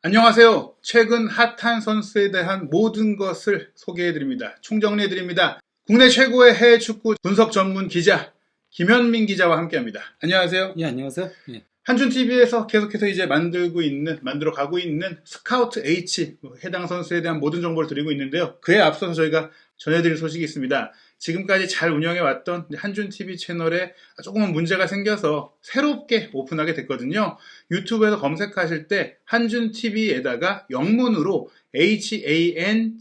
안녕하세요. 최근 핫한 선수에 대한 모든 것을 소개해드립니다. 총정리해드립니다. 국내 최고의 해외 축구 분석 전문 기자 김현민 기자와 함께합니다. 안녕하세요. 예, 안녕하세요. 예. 한준TV에서 계속해서 이제 만들어가고 있는 스카우트 H, 해당 선수에 대한 모든 정보를 드리고 있는데요. 그에 앞서서 저희가 전해드릴 소식이 있습니다. 지금까지 잘 운영해왔던 한준TV 채널에 조금은 문제가 생겨서 새롭게 오픈하게 됐거든요. 유튜브에서 검색하실 때 한준TV에다가 영문으로 HANJUNETV를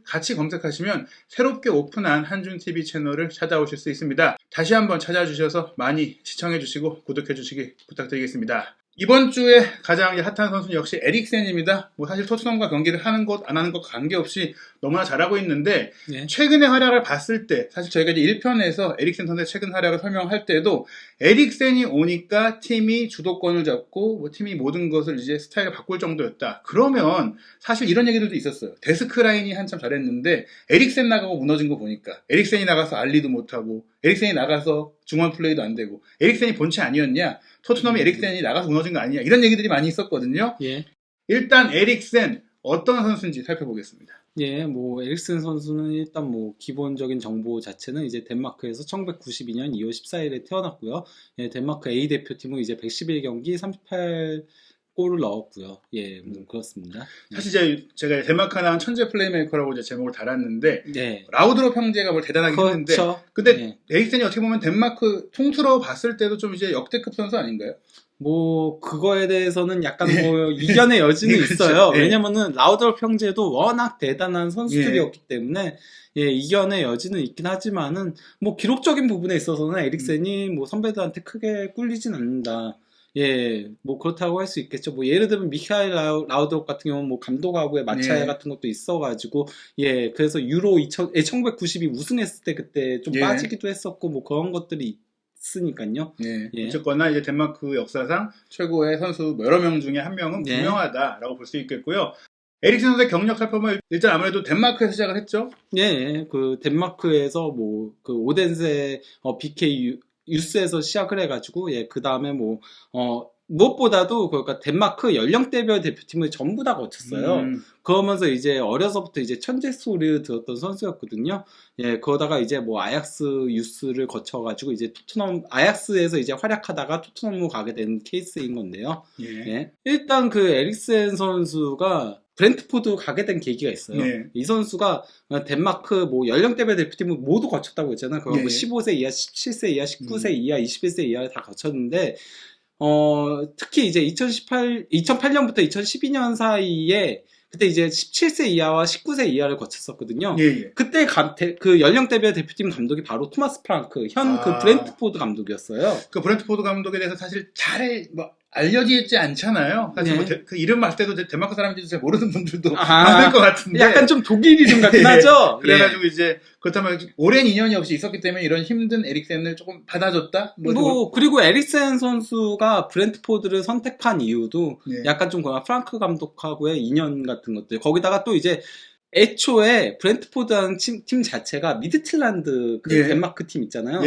같이 검색하시면 새롭게 오픈한 한준TV 채널을 찾아오실 수 있습니다. 다시 한번 찾아주셔서 많이 시청해주시고 구독해주시기 부탁드리겠습니다. 이번 주에 가장 핫한 선수는 역시 에릭센입니다. 사실 토트넘과 경기를 하는 것, 안 하는 것 관계없이 너무나 잘하고 있는데, 네. 최근의 활약을 봤을 때, 사실 저희가 이제 1편에서 에릭센 선수의 최근 활약을 설명할 때도, 에릭센이 오니까 팀이 주도권을 잡고, 팀이 모든 것을 이제 스타일을 바꿀 정도였다. 그러면, 사실 이런 얘기들도 있었어요. 데스크 라인이 한참 잘했는데, 에릭센 나가고 무너진 거 보니까, 에릭센이 나가서 알리도 못하고, 에릭센이 나가서 중원 플레이도 안 되고, 에릭센이 본체 아니었냐? 토트넘이 에릭센이 나가서 무너진 거 아니냐? 이런 얘기들이 많이 있었거든요. 예. 일단 에릭센 어떤 선수인지 살펴보겠습니다. 예, 에릭센 선수는 일단 기본적인 정보 자체는 이제 덴마크에서 1992년 2월 14일에 태어났고요. 예, 덴마크 A 대표팀은 이제 111경기 38골을 넣었고요. 예, 그렇습니다. 사실 이제 제가 덴마크 하나는 천재 플레이메이커라고 이제 제목을 달았는데, 네. 라우드롭 형제가 대단하게 그렇죠. 했는데, 근데 예. 에릭센이 어떻게 보면 덴마크 통틀어 봤을 때도 좀 이제 역대급 선수 아닌가요? 그거에 대해서는 약간 이견의 여지는 그렇죠. 있어요. 예. 왜냐면은 라우드롭 형제도 워낙 대단한 선수들이었기 때문에 예, 이견의 여지는 있긴 하지만은 기록적인 부분에 있어서는 에릭센이 선배들한테 크게 꿀리진 않는다. 예, 그렇다고 할 수 있겠죠. 예를 들면 미카엘 라우드롭 같은 경우는 감독하고의 마찰 같은 것도 있어가지고 예, 그래서 유로 1992 우승했을 때 그때 좀 빠지기도 했었고 그런 것들이 있으니까요. 예. 예. 어쨌거나 이제 덴마크 역사상 최고의 선수 여러 명 중에 한 명은 분명하다라고 볼 수 있겠고요. 에릭센 선수의 경력 살펴보면 일단 아무래도 덴마크에서 시작을 했죠. 예, 덴마크에서 오덴세 BK 유스에서 시작을 해가지고 예, 그 다음에 무엇보다도 그러니까 덴마크 연령대별 대표팀을 전부 다 거쳤어요. 그러면서 이제 어려서부터 이제 천재 소리를 들었던 선수였거든요. 예, 그러다가 이제 아약스 유스를 거쳐가지고 이제 토트넘 아약스에서 이제 활약하다가 토트넘으로 가게 된 케이스인 건데요. 예. 일단 에릭센 선수가 브렌트포드 가게 된 계기가 있어요. 이 선수가 덴마크 연령대별 대표팀을 모두 거쳤다고 했잖아요. 15세 이하, 17세 이하, 19세 이하, 21세 이하를 다 거쳤는데 특히 이제 2008년부터 2012년 사이에 그때 이제 17세 이하와 19세 이하를 거쳤었거든요. 그때 그 연령대별 대표팀 감독이 바로 토마스 프랑크, 현 브렌트포드 감독이었어요. 그 브렌트포드 감독에 대해서 사실 잘 알려지지 않잖아요. 사실 그 이름 봤을 때도 덴마크 사람들이 잘 모르는 분들도 많을 것 같은데. 약간 좀 독일 이름 같긴 하죠. 그래가지고 이제 그렇다면 오랜 인연이 없이 있었기 때문에 이런 힘든 에릭센을 조금 받아줬다? 그리고 에릭센 선수가 브렌트포드를 선택한 이유도 약간 좀 프랑크 감독하고의 인연 같은 것들. 거기다가 또 이제 애초에 브렌트포드라는 팀 자체가 미드틸란드 덴마크 팀 있잖아요.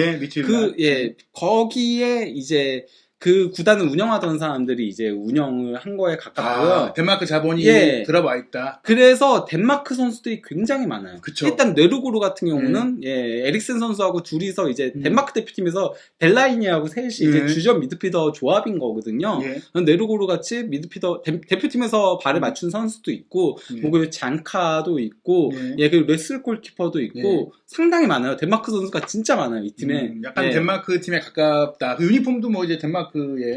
거기에 이제 그 구단을 운영하던 사람들이 이제 운영을 한 거에 가깝고요. 덴마크 자본이 들어와 있다. 그래서 덴마크 선수들이 굉장히 많아요. 그쵸. 일단 뇌르고르 같은 경우는 에릭센 선수하고 둘이서 이제 덴마크 대표팀에서 델라이니하고 셋이 이제 주전 미드필더 조합인 거거든요. 뇌르고르 같이 미드필더 대표팀에서 발을 맞춘 선수도 있고, 그리고 장카도 있고, 그리고 레슬 골키퍼도 있고 상당히 많아요. 덴마크 선수가 진짜 많아요, 이 팀에. 약간 덴마크 팀에 가깝다. 그 유니폼도 이제 덴마크의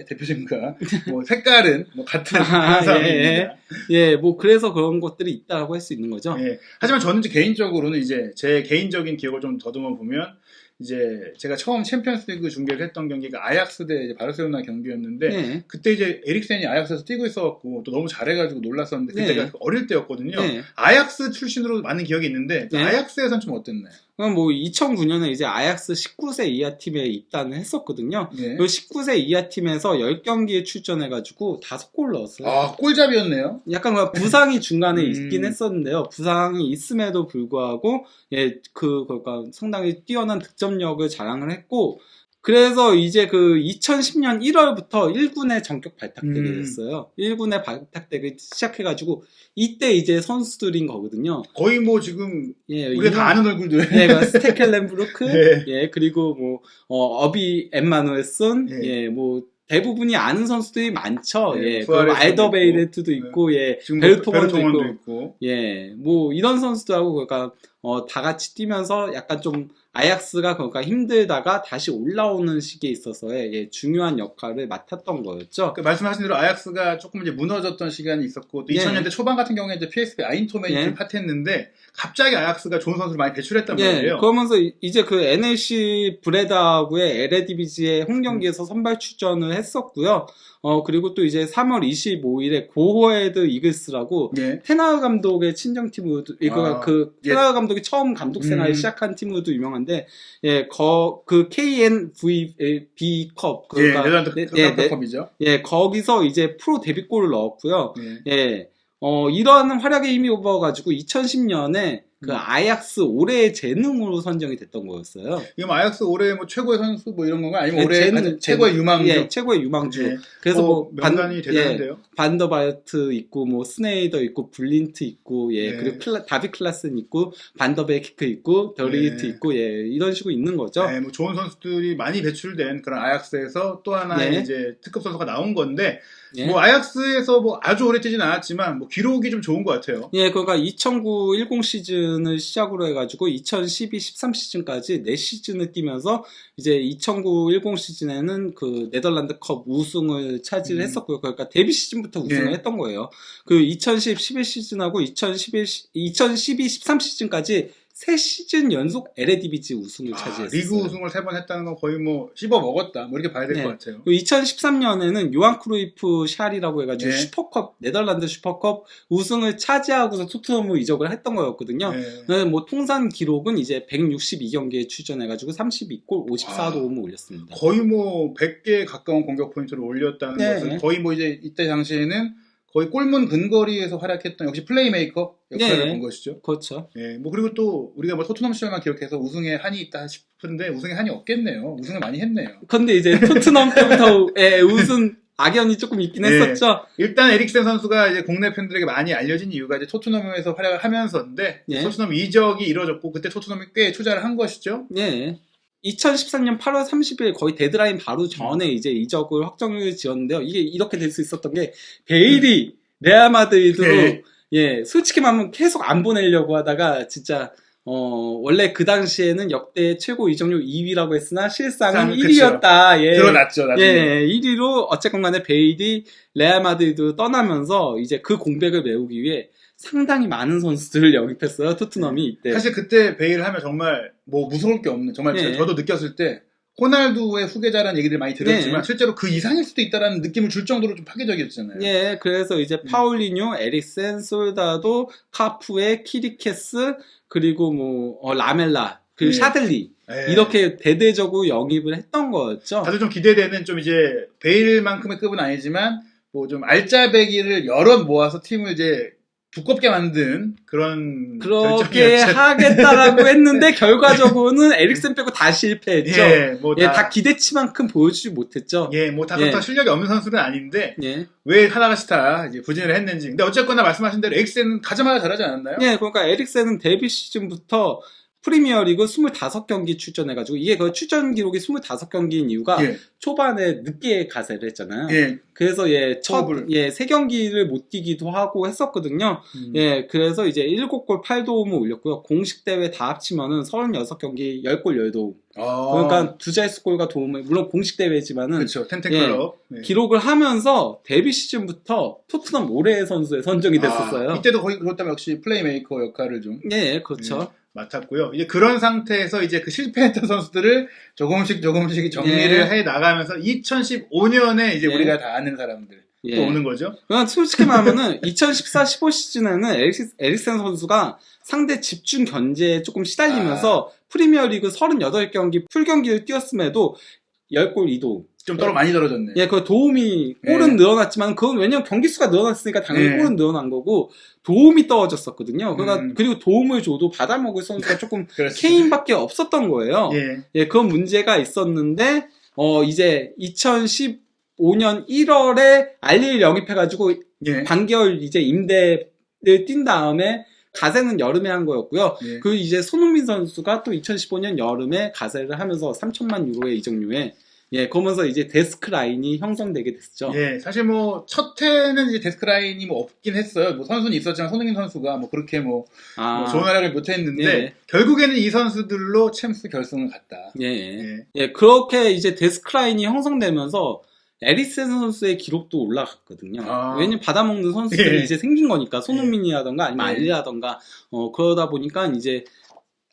대표팀과 색깔은 같은 사람입니다. 그래서 그런 것들이 있다고 할 수 있는 거죠. 하지만 저는 이제 개인적으로는 이제 제 개인적인 기억을 좀 더듬어 보면 이제 제가 처음 챔피언스리그 중계를 했던 경기가 아약스 대 바르셀로나 경기였는데 그때 이제 에릭센이 아약스에서 뛰고 있어갖고 또 너무 잘해가지고 놀랐었는데 그때가 어릴 때였거든요. 아약스 출신으로 많은 기억이 있는데 아약스에서는 좀 어땠나요? 2009년에 이제 아약스 19세 이하 팀에 입단을 했었거든요. 그 19세 이하 팀에서 10경기에 출전해가지고 5골 넣었어요. 꿀잡이였네요. 약간 부상이 중간에 있긴 했었는데요. 부상이 있음에도 불구하고 그러니까 상당히 뛰어난 득점력을 자랑을 했고, 그래서 이제 그 2010년 1월부터 1군에 전격 발탁되게 음. 됐어요. 1군에 발탁되기 시작해가지고 이때 이제 선수들인 거거든요. 거의 뭐 지금 예, 우리가 다 아는 얼굴들. 예, 그 스테켈렌브루크, 네. 예, 그리고 뭐 어비 엠마누엘슨, 예. 예, 뭐 대부분이 아는 선수들이 많죠. 예, 예, 그 수아레스도 알더베이레트도 있고, 있고, 예, 지금 벨토먼도 베르통원도 있고, 있고. 예, 뭐 이런 선수들하고 그러니까 다 같이 뛰면서 약간 좀 아약스가 그러니까 힘들다가 다시 올라오는 시기에 있어서의 예, 중요한 역할을 맡았던 거였죠. 그 말씀하신 대로 아약스가 조금 이제 무너졌던 시간이 있었고 또 예. 2000년대 초반 같은 경우에 이제 PSV 아인토멘이 예. 좀 핫했는데 갑자기 아약스가 좋은 선수를 많이 배출했단 예, 말이에요. 그러면서 이제 그 NLC 브레다하고의 에레디비지의 홈경기에서 선발 출전을 했었고요. 그리고 또 이제 3월 25일에 고호헤드 이글스라고 예. 테나우 감독의 친정팀으로, 그 예. 테나우 감독이 처음 감독 생활을 시작한 팀으로도 유명한데, 예, 그 KNVB 컵, 예, 네덜란드 컵이죠. 예, 거기서 이제 프로 데뷔골을 넣었고요. 예. 예, 이러한 활약에 힘입어가지고 2010년에 그 아약스 올해의 재능으로 선정이 됐던 거였어요. 이건 아약스 올해 뭐 최고의 선수 뭐 이런 건가? 아니면 예, 올해 최고의 유망주? 예, 최고의 유망주. 예. 그래서 뭐 명단이 대단한데요. 예, 반더바이트 있고 뭐 스네이더 있고 블린트 있고 예, 예. 그리고 다비 클라슨 있고 반더베키크 있고 더리히트 예. 있고 예, 이런 식으로 있는 거죠. 네, 뭐 좋은 선수들이 많이 배출된 그런 아약스에서 또 하나의 예. 이제 특급 선수가 나온 건데 예. 뭐 아약스에서 뭐 아주 오래 뛰진 않았지만 뭐 기록이 좀 좋은 것 같아요. 예, 그러니까 2009-10 시즌을 시작으로 해가지고 2012-13 시즌까지 4시즌을 뛰면서 이제 2009-10 시즌에는 그 네덜란드컵 우승을 차지했었고요. 그러니까 데뷔 시즌부터 우승을 예. 했던 거예요. 그 2010-11 시즌하고 2012-13 시즌까지 3시즌 연속 LADBG 우승을 차지했어요. 리그 우승을 3번 했다는 건 거의 뭐 씹어 먹었다. 뭐 이렇게 봐야 될 것 네. 같아요. 2013년에는 요한 크루이프 샬이라고 해가지고 네. 슈퍼컵, 네덜란드 슈퍼컵 우승을 차지하고서 토트넘으로 이적을 했던 거였거든요. 네. 뭐 통산 기록은 이제 162경기에 출전해가지고 32골 54도움을 올렸습니다. 거의 뭐 100개 가까운 공격 포인트를 올렸다는 네. 것은 거의 뭐 이제 이때 당시에는 거의 골문 근거리에서 활약했던 역시 플레이메이커 역할을 네. 본 것이죠. 그렇죠. 예, 뭐 그리고 또 우리가 뭐 토트넘 시절만 기억해서 우승에 한이 있다 싶은데 우승에 한이 없겠네요. 우승을 많이 했네요. 근데 이제 토트넘 때부터 우승 악연이 조금 있긴 네. 했었죠. 일단 에릭센 선수가 이제 국내 팬들에게 많이 알려진 이유가 이제 토트넘에서 활약을 하면서인데 예. 토트넘 이적이 이루어졌고 그때 토트넘이 꽤 투자를 한 것이죠. 예. 2013년 8월 30일 거의 데드라인 바로 전에 이제 이적을 확정을 지었는데요. 이게 이렇게 될 수 있었던 게 베일이 레알 마드리드로 네. 예, 솔직히 말하면 계속 안 보내려고 하다가 진짜 원래 그 당시에는 역대 최고 이적률 2위라고 했으나 실상은 그쵸. 1위였다. 예. 드러났죠, 나중에. 예, 1위로 어쨌건 간에 베일이 레알 마드리드로 떠나면서 이제 그 공백을 메우기 위해 상당히 많은 선수들을 영입했어요. 토트넘이 이때. 사실 그때 베일 하면 정말 뭐 무서울 게 없는 정말 예. 저도 느꼈을 때 호날두의 후계자라는 얘기들 많이 들었지만 예. 실제로 그 이상일 수도 있다라는 느낌을 줄 정도로 좀 파괴적이었잖아요. 예, 그래서 이제 파울리뉴, 에릭센, 솔다도, 카푸에, 키리케스, 그리고 뭐 라멜라, 그리고 예. 샤들리 예. 이렇게 대대적으로 영입을 했던 거였죠. 다들 좀 기대되는 좀 이제 베일만큼의 급은 아니지만 뭐 좀 알짜배기를 여럿 모아서 팀을 이제 두껍게 만든 그런 그렇게 결정이었죠. 하겠다라고 했는데 결과적으로는 에릭센 빼고 다 실패했죠. 예, 뭐 예, 다 기대치만큼 보여주지 못했죠. 예, 뭐 다 예. 그렇다 실력이 없는 선수는 아닌데 예. 왜 하나가시타 이제 부진을 했는지. 근데 어쨌거나 말씀하신 대로 에릭센은 가자마자 잘하지 않았나요? 예, 그러니까 에릭센은 데뷔 시즌부터 프리미어리그 25경기 출전해가지고 이게 그 출전 기록이 25경기인 이유가 예. 초반에 늦게 가세를 했잖아요. 예. 그래서 호흡을. 3경기를 못 뛰기도 하고 했었거든요. 예, 그래서 이제 7골 8도움을 올렸고요. 공식 대회 다 합치면은 36경기 10골 10도움. 그러니까 두 자릿수 골과 도움을, 물론 공식 대회지만은. 그렇죠. 텐텐클럽. 네. 기록을 하면서 데뷔 시즌부터 토트넘 올해의 선수에 선정이 됐었어요. 이때도 거의 그렇다면 역시 플레이메이커 역할을 좀. 예, 그렇죠. 맡았고요. 이제 그런 상태에서 이제 그 실패했던 선수들을 조금씩 정리를 해 나가면서 2015년에 이제 우리가 다 아는 사람들 또 오는 거죠. 그냥 솔직히 말하면은 2014-15 시즌에는 에릭센 선수가 상대 집중 견제에 조금 시달리면서 프리미어리그 38경기 풀 경기를 뛰었음에도 10골 2도움. 좀 많이 떨어졌네. 예, 그 도움이 골은 늘어났지만 그건 왜냐면 경기 수가 늘어났으니까 당연히 골은 늘어난 거고 도움이 떨어졌었거든요. 그러니까 그리고 도움을 줘도 받아먹을 선수가 조금 케인밖에 없었던 거예요. 예, 그런 문제가 있었는데 이제 2015년 1월에 알리를 영입해가지고 반개월 이제 임대를 뛴 다음에 가세는 여름에 한 거였고요. 그리고 이제 손흥민 선수가 또 2015년 여름에 가세를 하면서 3천만 유로의 이적료에 그러면서 이제 데스크 라인이 형성되게 됐죠. 사실 뭐 첫 해는 이제 데스크 라인이 뭐 없긴 했어요. 뭐 선수는 있었지만 손흥민 선수가 뭐 그렇게 뭐 좋은 활약을 못 했는데 결국에는 이 선수들로 챔스 결승을 갔다. 그렇게 이제 데스크 라인이 형성되면서 에릭센 선수의 기록도 올라갔거든요. 왜냐면 받아먹는 선수들이 이제 생긴 거니까 손흥민이라던가 아니면 알리라던가 그러다 보니까 이제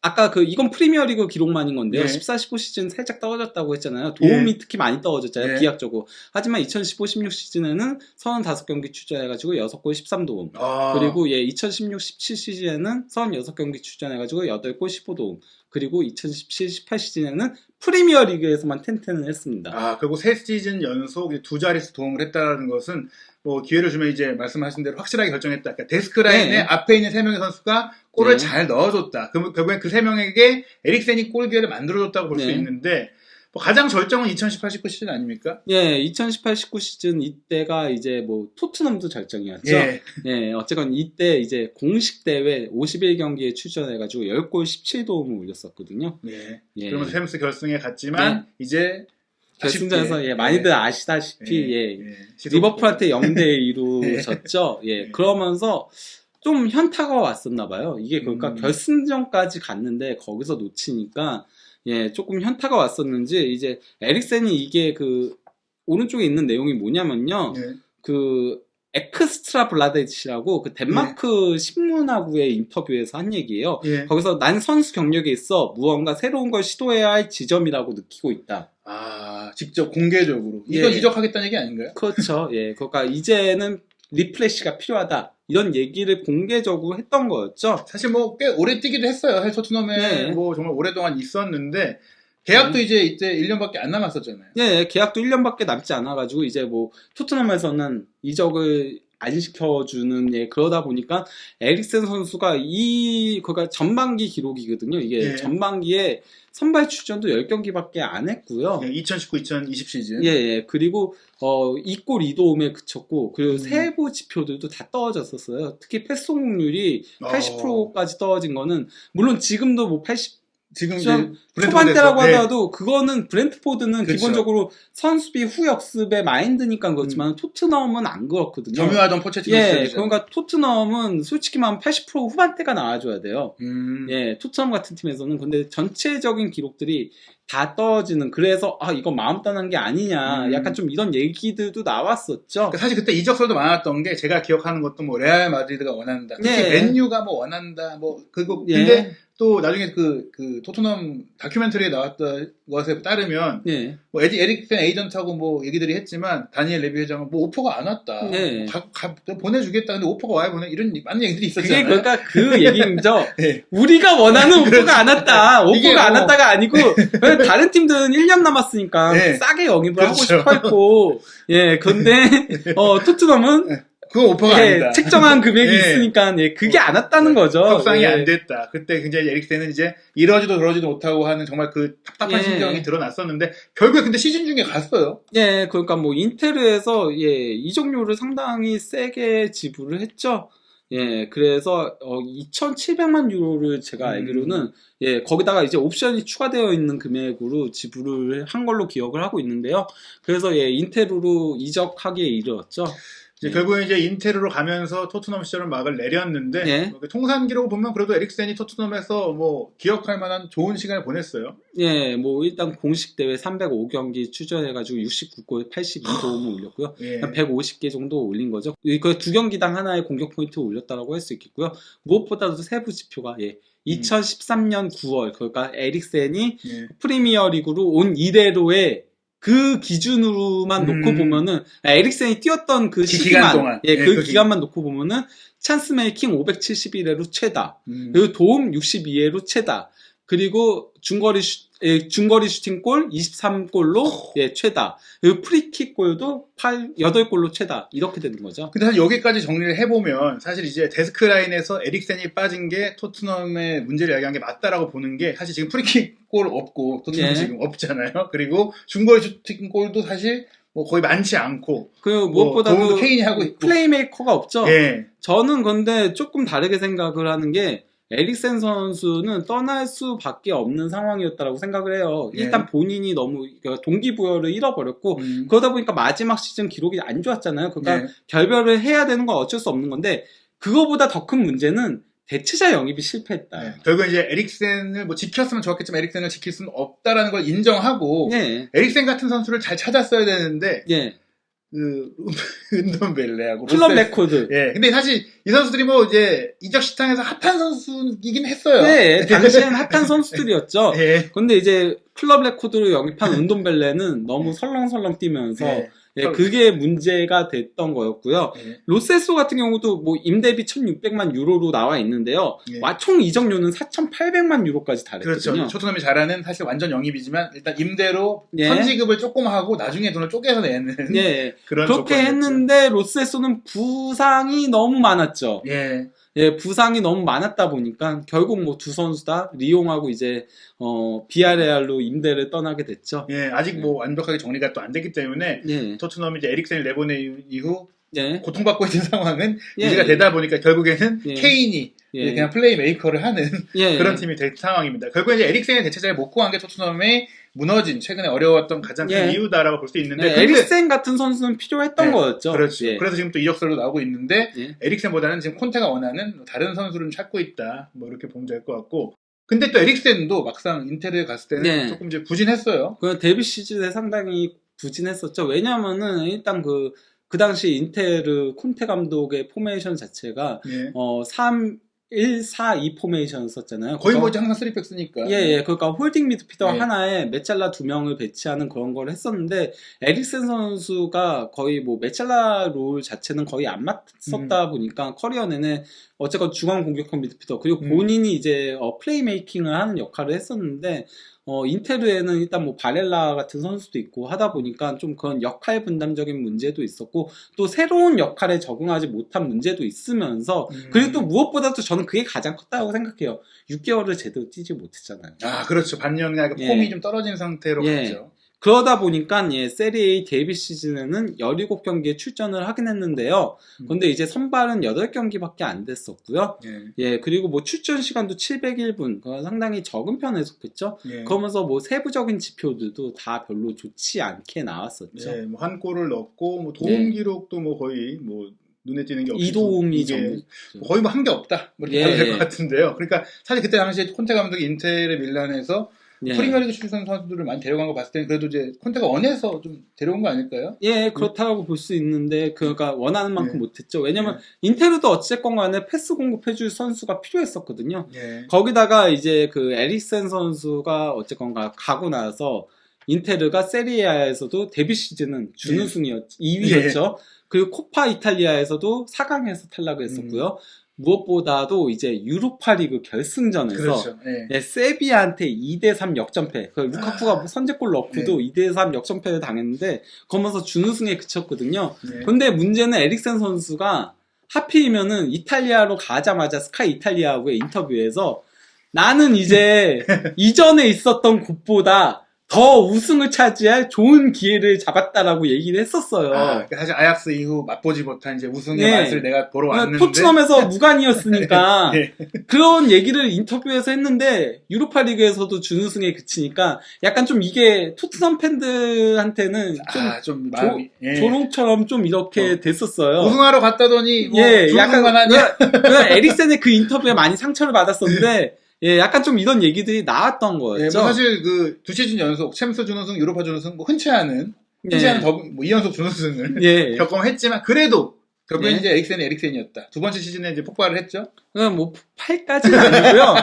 아까 이건 프리미어리그 기록만인 건데요. 14, 15 시즌 살짝 떨어졌다고 했잖아요. 도움이 특히 많이 떨어졌잖아요. 비약적으로. 하지만 2015, 16 시즌에는 35경기 출전해가지고 6골 13도움. 그리고 2016, 17 시즌에는 36경기 출전해가지고 8골 15도움. 그리고 2017, 18 시즌에는 프리미어리그에서만 텐텐을 했습니다. 그리고 3시즌 연속 2자릿수 도움을 했다는 것은 뭐 기회를 주면 이제 말씀하신 대로 확실하게 결정했다. 그러니까 데스크 라인에 앞에 있는 3명의 선수가 골을 잘 넣어줬다. 결국엔 그 3명에게 에릭센이 골 기회를 만들어줬다고 볼 수 있는데 뭐 가장 절정은 2018-19 시즌 아닙니까? 2018-19 시즌 이때가 이제 뭐 토트넘도 절정이었죠. 어쨌건 이때 이제 공식 대회 51경기에 출전해가지고 10골 17도움을 올렸었거든요. 그러면서 챔스 결승에 갔지만 이제 결승전에서 많이들 아시다시피 리버풀한테 0대2로 졌죠. 그러면서 좀 현타가 왔었나 봐요. 이게 그러니까 결승전까지 갔는데 거기서 놓치니까 조금 현타가 왔었는지 이제 에릭센이 이게 오른쪽에 있는 내용이 뭐냐면요. 엑스트라 블라데치라고 덴마크 신문하고의 인터뷰에서 한 얘기예요. 거기서 난 선수 경력에 있어 무언가 새로운 걸 시도해야 할 지점이라고 느끼고 있다. 직접 공개적으로. 이거 지적하겠다는 얘기 아닌가요? 그렇죠. 그러니까 이제는 리프레시가 필요하다. 이런 얘기를 공개적으로 했던 거였죠. 사실 뭐 꽤 오래 뛰기도 했어요. 사실 토트넘에 뭐 정말 오랫동안 있었는데 계약도 이제 1년밖에 안 남았었잖아요. 계약도 1년밖에 남지 않아가지고 이제 뭐 토트넘에서는 이적을 안 시켜주는 그러다 보니까 에릭센 선수가 그러니까 전반기 기록이거든요. 이게 전반기에 선발 출전도 10경기밖에 안 했고요. 2019-2020 시즌. 그리고 2골 2도움에 그쳤고 그리고 세부 지표들도 다 떨어졌었어요. 특히 패스 성공률이 80%까지 떨어진 거는 물론 지금도 뭐 80 지금 초반대라고 하더라도 그거는 브렌트포드는 기본적으로 선수비 후역습의 마인드니까 그렇지만 토트넘은 안 그렇거든요. 점유하던 포체티노 그러니까 토트넘은 솔직히 말하면 80% 후반대가 나와줘야 돼요. 토트넘 같은 팀에서는. 근데 전체적인 기록들이 다 떨어지는, 그래서 이거 마음 떠난 게 아니냐 약간 좀 이런 얘기들도 나왔었죠. 그러니까 사실 그때 이적설도 많았던 게 제가 기억하는 것도 뭐 레알 마드리드가 원한다, 특히 맨유가 뭐 원한다, 뭐 근데 또 나중에 그 토트넘 다큐멘터리에 나왔던 것에 따르면 뭐 에릭센 에이전트하고 뭐 얘기들이 했지만 다니엘 레비 회장은 뭐 오퍼가 안 왔다. 보내주겠다. 근데 오퍼가 와야 보내, 이런 많은 얘기들이 있었잖아요. 그게 그러니까 그 얘기죠. 우리가 원하는 오퍼가 안 왔다. 오퍼가 안 왔다가 아니고 다른 팀들은 1년 남았으니까 싸게 영입을 하고 싶어 했고 근데 토트넘은 그건 오퍼가 아니다. 책정한 금액이 있으니까 그게 안 왔다는 거죠. 협상이 안 됐다. 그때 굉장히 에릭센은 이제 이러지도 저러지도 못하고 하는 정말 그 답답한 심정이 드러났었는데 결국에 근데 시즌 중에 갔어요. 그러니까 뭐 인테르에서 이적료를 상당히 세게 지불을 했죠. 그래서 2,700만 유로를 제가 알기로는 거기다가 이제 옵션이 추가되어 있는 금액으로 지불을 한 걸로 기억을 하고 있는데요. 그래서 인테르로 이적하기에 이르렀죠. 결국에 이제 인테르로 가면서 토트넘 시절은 막을 내렸는데 통산 기록을 보면 그래도 에릭센이 토트넘에서 뭐 기억할 만한 좋은 시간을 보냈어요. 뭐 일단 공식 대회 305경기 출전해가지고 69골 82도움을 올렸고요. 150개 정도 올린 거죠. 그 두 경기당 하나의 공격 포인트 올렸다고 할 수 있겠고요. 무엇보다도 세부 지표가 2013년 9월 그러니까 에릭센이 프리미어 리그로 온 이래로의 그 기준으로만 놓고 보면은 에릭센이 뛰었던 그 시기만 동안 그 기간만 놓고 보면은 찬스 메이킹 571회로 최다, 그리고 도움 62회로 최다, 그리고 중거리 슈팅골 23골로 최다. 그리고 프리킥 골도 8골로 최다. 이렇게 되는 거죠. 근데 사실 여기까지 정리를 해보면 사실 이제 데스크 라인에서 에릭센이 빠진 게 토트넘의 문제를 야기한 게 맞다라고 보는 게 사실 지금 프리킥 골 없고 토트넘 지금 없잖아요. 그리고 중거리 슈팅골도 사실 뭐 거의 많지 않고 그 무엇보다도 케인이 하고 있고 플레이메이커가 없죠. 예. 저는 근데 조금 다르게 생각을 하는 게 에릭센 선수는 떠날 수밖에 없는 상황이었다고 생각을 해요. 일단 본인이 너무 동기부여를 잃어버렸고 그러다 보니까 마지막 시즌 기록이 안 좋았잖아요. 그러니까 결별을 해야 되는 건 어쩔 수 없는 건데 그거보다 더 큰 문제는 대체자 영입이 실패했다. 결국 이제 에릭센을 뭐 지켰으면 좋았겠지만 에릭센을 지킬 수는 없다라는 걸 인정하고 에릭센 같은 선수를 잘 찾았어야 되는데 그 은돈벨레하고 클럽 레코드. 근데 사실 이 선수들이 뭐 이제 이적 시장에서 핫한 선수이긴 했어요. 네, 당시에는 핫한 선수들이었죠. 근데 이제 클럽 레코드로 영입한 은돈벨레는 너무 설렁설렁 뛰면서 그게 문제가 됐던 거였고요. 로세소 같은 경우도 뭐 임대비 1,600만 유로로 나와 있는데요. 총 이적료는 4,800만 유로까지 달했거든요. 그렇죠. 토트넘이 잘하는 사실 완전 영입이지만 일단 임대로 선지급을 조금 하고 나중에 돈을 쪼개서 내는 그런 그렇게 했는데 로세소는 부상이 너무 많았죠. 부상이 너무 많았다 보니까 결국 뭐 두 선수 다 리옹하고 이제 비아레알로 임대를 떠나게 됐죠. 아직 뭐 완벽하게 정리가 또 안 됐기 때문에 토트넘이 이제 에릭센을 내보낸 이후 고통받고 있는 상황은 유지가 되다 보니까 결국에는 케인이 그냥 플레이메이커를 하는 그런 팀이 된 상황입니다. 결국에 이제 에릭센의 대체자를 못 구한 게 토트넘의 무너진 최근에 어려웠던 가장 큰 이유다라고 볼 수 있는데 에릭센 같은 선수는 필요했던 거였죠. 그렇죠. 그래서 지금 또 이적설도 나오고 있는데 에릭센보다는 지금 콘테가 원하는 다른 선수를 찾고 있다. 뭐 이렇게 보면 될 것 같고. 근데 또 에릭센도 막상 인테르에 갔을 때는 조금 이제 부진했어요. 그 데뷔 시즌에 상당히 부진했었죠. 왜냐면은 일단 그 당시 인테르 콘테 감독의 포메이션 자체가 3-1-4-2 포메이션을 썼잖아요. 거의 뭐 항상 3백 쓰니까. 그러니까 홀딩 미드필더 하나에 메찰라 2명을 배치하는 그런 걸 했었는데 에릭센 선수가 거의 뭐 메찰라 롤 자체는 거의 안 맡았다 보니까 커리어 내내 어쨌건 중앙 공격형 미드필더 그리고 본인이 이제 플레이메이킹을 하는 역할을 했었는데 인테르에는 일단 뭐 바렐라 같은 선수도 있고 하다 보니까 좀 그런 역할 분담적인 문제도 있었고 또 새로운 역할에 적응하지 못한 문제도 있으면서 그리고 또 무엇보다도 저는 그게 가장 컸다고 생각해요. 6개월을 제대로 뛰지 못했잖아요. 그렇죠. 반년이나 폼이 좀 떨어진 상태로 갔죠. 그러다 보니까 세리A 데뷔 시즌에는 17경기에 출전을 하긴 했는데요. 근데 이제 선발은 8경기밖에 안 됐었고요. 그리고 뭐 출전 시간도 701분, 상당히 적은 편에 속했죠. 그러면서 뭐 세부적인 지표들도 다 별로 좋지 않게 나왔었죠. 뭐 한 골을 넣었고 뭐 도움 기록도 뭐 거의 뭐 눈에 띄는 게 없고 이도움이 정도 거의 뭐 한 게 없다. 뭐 이렇게 봐도 될 것 같은데요. 그러니까 사실 그때 당시에 콘테 감독이 인테르 밀란에서 프리미어리그 출신 선수들을 많이 데려간 거 봤을 때는 그래도 이제 콘테가 원해서 좀 데려온 거 아닐까요? 그렇다고 볼 수 있는데 그러니까 원하는 만큼 못했죠. 왜냐면 인테르도 어쨌건 간에 패스 공급해줄 선수가 필요했었거든요. 거기다가 이제 그 에릭센 선수가 어쨌건 가고 나서 인테르가 세리아에서도 데뷔 시즌은 준우승이었죠. 2위였죠. 그리고 코파 이탈리아에서도 4강에서 탈락을 했었고요. 무엇보다도 이제 유로파리그 결승전에서 세비야한테 2-3 역전패. 루카쿠가 선제골 넣고도 2-3 역전패를 당했는데 그러면서 준우승에 그쳤거든요. 근데 문제는 에릭센 선수가 하필이면은 이탈리아로 가자마자 스카이 이탈리아하고의 인터뷰에서 나는 이제 이전에 있었던 곳보다 더 우승을 차지할 좋은 기회를 잡았다라고 얘기를 했었어요. 사실 아약스 이후 맛보지 못한 이제 우승의 맛을 내가 보러 왔는데 토트넘에서 무관이었으니까 그런 얘기를 인터뷰에서 했는데 유로파리그에서도 준우승에 그치니까 약간 좀 이게 토트넘 팬들한테는 좀 조롱처럼 좀 이렇게 됐었어요. 우승하러 갔다더니 뭐 준우승만 하냐? 에릭센의 그 인터뷰에 많이 상처를 받았었는데 약간 좀 이런 얘기들이 나왔던 거였죠. 뭐 사실 그 2시즌 연속 챔스 준우승, 유로파 준우승, 뭐 흔치 않은 뭐 2연속 준우승을 경험했지만 그래도 결국엔 이제 에릭센이었다. 두 번째 시즌에 이제 폭발을 했죠. 뭐 폭발까지는 아니고요.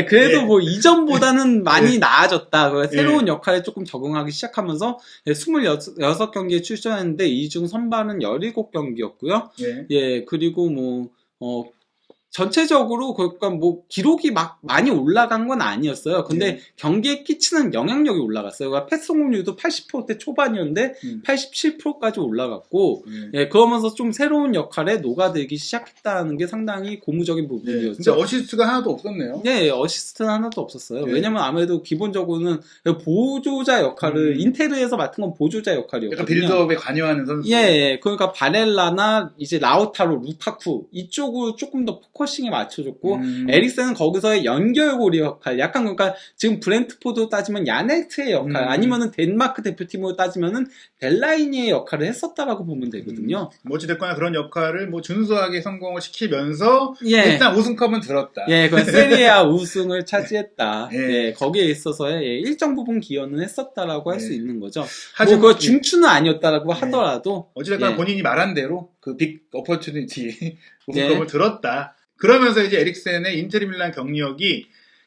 그래도 뭐 이전보다는 많이 나아졌다. 새로운 역할에 조금 적응하기 시작하면서 26경기에 출전했는데 이 중 선발은 17경기였고요. 그리고 뭐 전체적으로 그러니까 뭐 기록이 막 많이 올라간 건 아니었어요. 근데 경기에 끼치는 영향력이 올라갔어요. 그러니까 패스 성공률도 80%대 초반이었는데 87%까지 올라갔고 예, 그러면서 좀 새로운 역할에 녹아들기 시작했다는 게 상당히 고무적인 부분이었죠. 진짜 어시스트가 하나도 없었네요. 네, 어시스트는 하나도 없었어요. 네. 왜냐면 아무래도 기본적으로는 보조자 역할을 인테르에서 맡은 건 보조자 역할이었거든요. 약간 빌드업에 관여하는 선수. 예, 그러니까 바렐라나 이제 라우타로, 루카쿠 이쪽으로 조금 더 포커싱에 맞춰줬고 에릭센은 거기서의 연결고리 역할, 약간 그러니까 지금 브렌트포드 따지면 야네트의 역할, 아니면은 덴마크 대표팀으로 따지면은 벨라이니의 역할을 했었다라고 보면 되거든요. 뭐 어찌됐거나 그런 역할을 뭐 준수하게 성공을 시키면서 예. 일단 우승컵은 들었다. 예, 그 세리아 우승을 차지했다. 예. 예, 거기에 있어서의 예, 일정 부분 기여는 했었다라고 할 수 있는 거죠. 하지만 뭐 그 중추는 아니었다라고 하더라도 어찌됐거나 예. 본인이 말한 대로 그 빅 어퍼튜니티 우승컵을 예. 들었다. 그러면서 이제 에릭센의 인테르밀란 경력이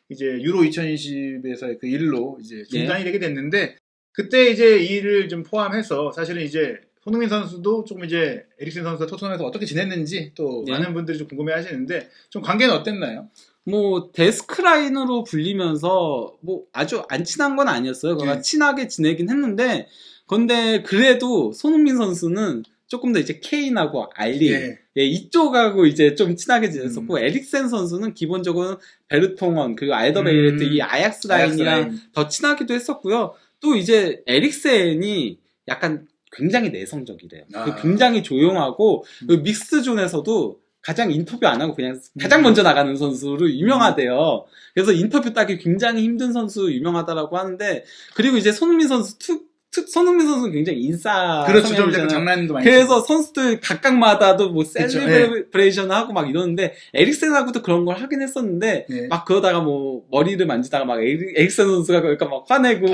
이제 유로 2020에서의 그 일로 이제 중단이 되게 됐는데 그때 이제 이 일을 좀 포함해서 사실은 이제 손흥민 선수도 조금 이제 에릭센 선수가 토트넘에서 어떻게 지냈는지 또 많은 분들이 좀 궁금해 하시는데 좀 관계는 어땠나요? 뭐 데스크라인으로 불리면서 뭐 아주 안 친한 건 아니었어요. 그러니까 친하게 지내긴 했는데 근데 그래도 손흥민 선수는 조금 더 이제 케인하고 알리 예, 이쪽하고 이제 좀 친하게 지냈었고 에릭센 선수는 기본적으로 베르통원 그리고 알더베이레트 이 아약스 라인이랑 더 친하기도 했었고요. 또 이제 에릭센이 약간 굉장히 내성적이래요. 굉장히 조용하고 그 믹스존에서도 가장 인터뷰 안 하고 그냥 가장 먼저 나가는 선수로 유명하대요. 그래서 인터뷰 따기 굉장히 힘든 선수 유명하다라고 하는데 그리고 이제 손흥민 선수는 굉장히 인싸. 그렇죠. 좀 약간 장난도 많이. 그래서 선수들 각각마다도 뭐 셀리브레이션 하고 막 이러는데 에릭센하고도 그런 걸 하긴 했었는데 막 그러다가 뭐 머리를 만지다가 막 에릭센 선수가 그러니까 막 화내고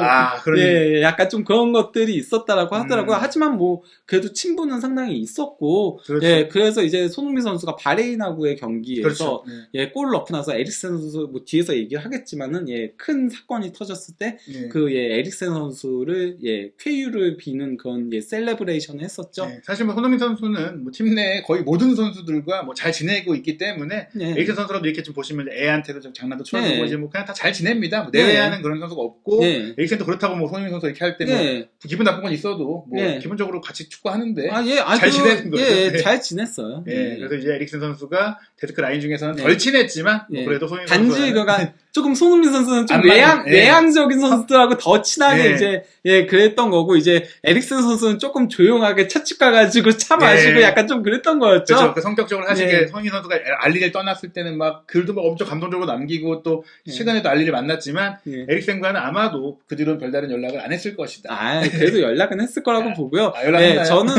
예, 약간 좀 그런 것들이 있었다라고 하더라고요. 하지만 뭐 그래도 친분은 상당히 있었고 그렇죠. 예, 그래서 이제 손흥민 선수가 바레인하고의 경기에서 그렇죠. 예, 골을 넣고 나서 에릭센 선수 뭐 뒤에서 얘기를 하겠지만은 예, 큰 사건이 터졌을 때 그 예, 에릭센 선수를 예, 쾌유를 비는 그런 예, 셀레브레이션을 했었죠. 사실 뭐 손흥민 선수는 뭐 팀 내 거의 모든 선수들과 뭐 잘 지내고 있기 때문에 에릭센 선수라도 이렇게 좀 보시면 애한테도 좀 장난도 쳐주고 이제 뭐 그냥 다 잘 지냅니다. 뭐 내외하는 그런 선수가 없고 에릭센도 그렇다고 뭐 손흥민 선수 이렇게 할 때 뭐 기분 나쁜 건 있어도 뭐 기본적으로 같이 축구하는데 잘 지내는 거죠. 예, 잘 지냈어요. 그래서 이제 에릭센 선수가 데스크 라인 중에서는 덜 친했지만 뭐 그래도 손흥민 단지 그가 조금 손흥민 선수는 좀 외향적인 선수들하고 더 친하게 이제 예 그랬던 거고 이제 에릭센 선수는 조금 조용하게 찻집 가가지고 차 마시고 약간 좀 그랬던 거였죠. 그렇죠. 그 성격적으로 사실 손흥민 선수가 알리를 떠났을 때는 막 글도 막 엄청 감동적으로 남기고 또 최근에도 알리를 만났지만 에릭센과는 아마도 그 뒤로는 별다른 연락을 안 했을 것이다. 아 그래도 연락은 했을 거라고 보고요. 연락했나요? 저는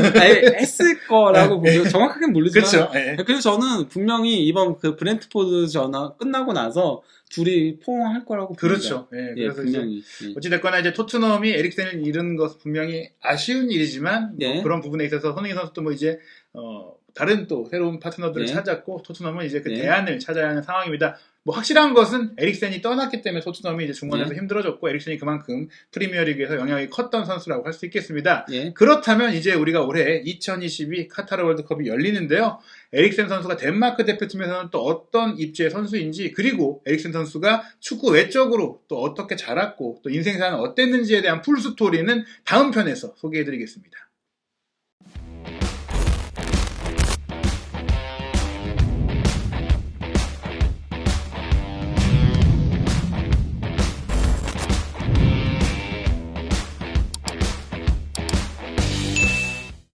했을 거라고 보고요. 정확하게는 모르지만 그렇죠. 그래서 저는 분명히 이번 그 브렌트포드 전화 끝나고 나서 둘이 포옹할 거라고 봅니다. 그렇죠. 그래서 분명히. 어찌됐거나 이제 토트넘이 에릭센을 잃은 것은 분명히 아쉬운 일이지만 뭐 그런 부분에 있어서 손흥민 선수도 뭐 이제 다른 또 새로운 파트너들을 찾았고 토트넘은 이제 그 대안을 찾아야 하는 상황입니다. 뭐 확실한 것은 에릭센이 떠났기 때문에 토트넘이 이제 중간에서 힘들어졌고 에릭센이 그만큼 프리미어리그에서 영향이 컸던 선수라고 할 수 있겠습니다. 그렇다면 이제 우리가 올해 2022 카타르 월드컵이 열리는데요. 에릭센 선수가 덴마크 대표팀에서는 또 어떤 입지의 선수인지 그리고 에릭센 선수가 축구 외적으로 또 어떻게 자랐고 또 인생사는 어땠는지에 대한 풀스토리는 다음 편에서 소개해드리겠습니다.